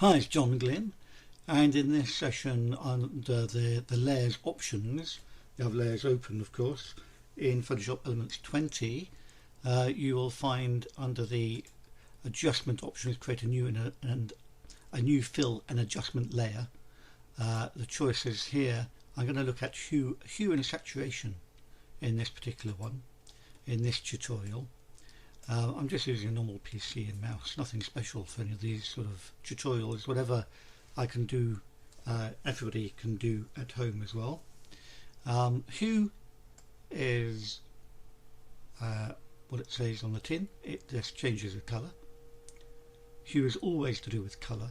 Hi, it's John Glynn, and in this session under the layers options, you have layers open of course, in Photoshop Elements 20 you will find under the adjustment options create a new a new fill and adjustment layer. The choices here, I'm going to look at hue and saturation in this particular one, in this tutorial. I'm just using a normal PC and mouse, nothing special for any of these sort of tutorials. Whatever I can do, everybody can do at home as well. Hue is what it says on the tin, it just changes the colour. Hue is always to do with colour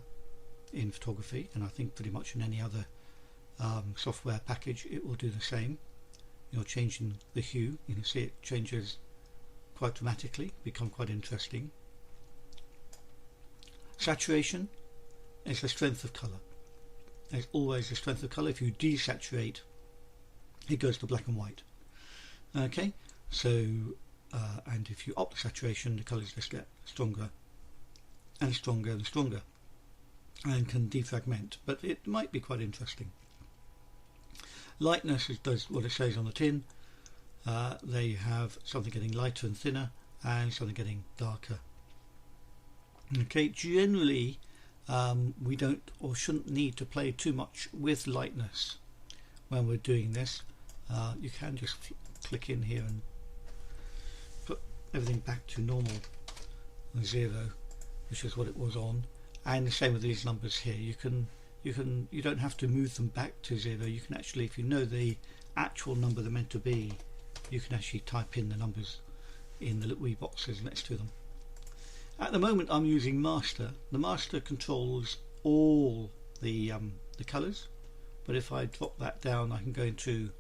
in photography, and I think pretty much in any other software package it will do the same. You're changing the hue, you can see it changes quite dramatically, become quite interesting. Saturation is the strength of colour. There's always the strength of colour. If you desaturate, it goes to black and white. Okay, so and if you up the saturation, the colours just get stronger and stronger and stronger, and can defragment. But it might be quite interesting. Lightness does what it says on the tin. There you have something getting lighter and thinner, and something getting darker. Okay, generally we don't or shouldn't need to play too much with lightness when we're doing this. You can just click in here and put everything back to normal 0, which is what it was on, and the same with these numbers here. You don't have to move them back to 0. You can actually, if you know the actual number they're meant to be, you can actually type in the numbers in the little wee boxes next to them. At the moment I'm using master. The master controls all the colours, but if I drop that down I can go into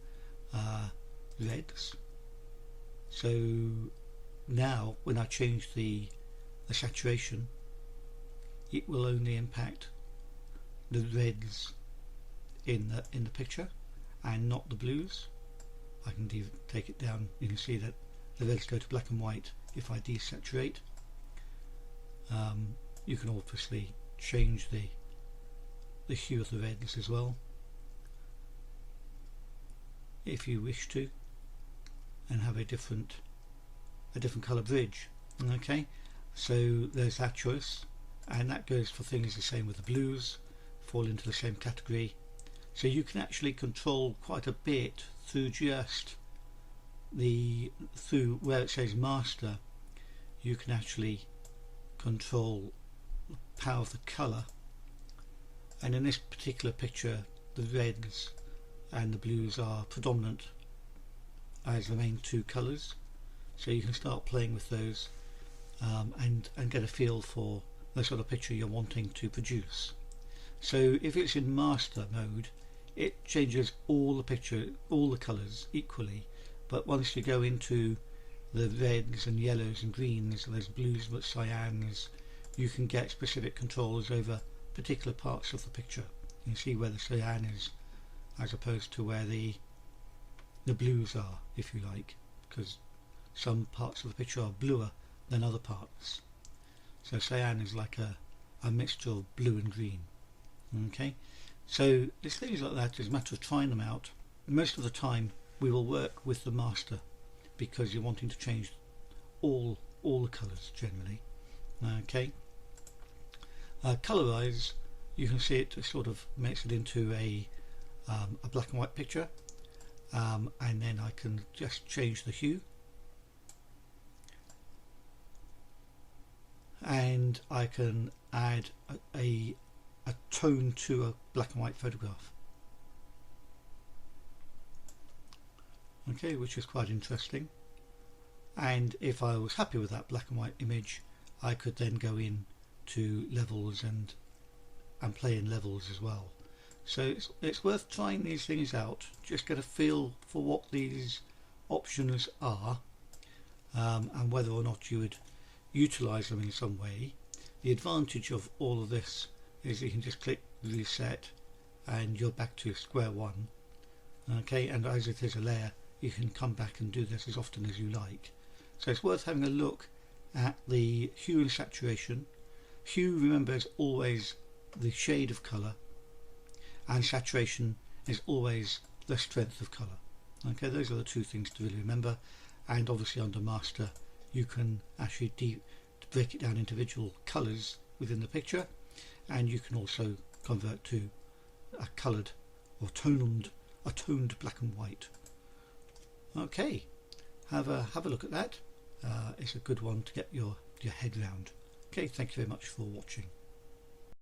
reds. So now when I change the saturation, it will only impact the reds in the picture and not the blues. I can take it down. You can see that the reds go to black and white if I desaturate. You can obviously change the hue of the reds as well if you wish to, and have a different colour bridge. Okay, so there's that choice, and that goes for things the same with the blues, fall into the same category. So you can actually control quite a bit through just through where it says master. You can actually control the power of the colour, and in this particular picture the reds and the blues are predominant as the main two colours, so you can start playing with those and get a feel for the sort of picture you're wanting to produce. So if it's in master mode, it changes all the colours equally, but once you go into the reds and yellows and greens, and there's blues but cyans, you can get specific controls over particular parts of the picture. You can see where the cyan is as opposed to where the blues are, if you like, because some parts of the picture are bluer than other parts. So cyan is like a mixture of blue and green. Okay, so it's things like that. It's a matter of trying them out. Most of the time we will work with the master, because you're wanting to change all the colours generally. Okay, colorize, you can see it sort of makes it into a black and white picture, and then I can just change the hue, and I can add a tone to a black and white photograph. Okay, which is quite interesting. And if I was happy with that black and white image, I could then go in to levels and play in levels as well. So it's worth trying these things out, just get a feel for what these options are, and whether or not you would utilize them in some way. The advantage of all of this is you can just click reset and you're back to square one. Okay, and as it is a layer, you can come back and do this as often as you like. So it's worth having a look at the hue and saturation. Hue, remember, is always the shade of colour, and saturation is always the strength of colour. Okay, those are the two things to really remember. And obviously under master you can actually break it down individual colours within the picture, and you can also convert to a coloured or toned black and white. Okay, have a look at that. It's a good one to get your head round. Okay, thank you very much for watching.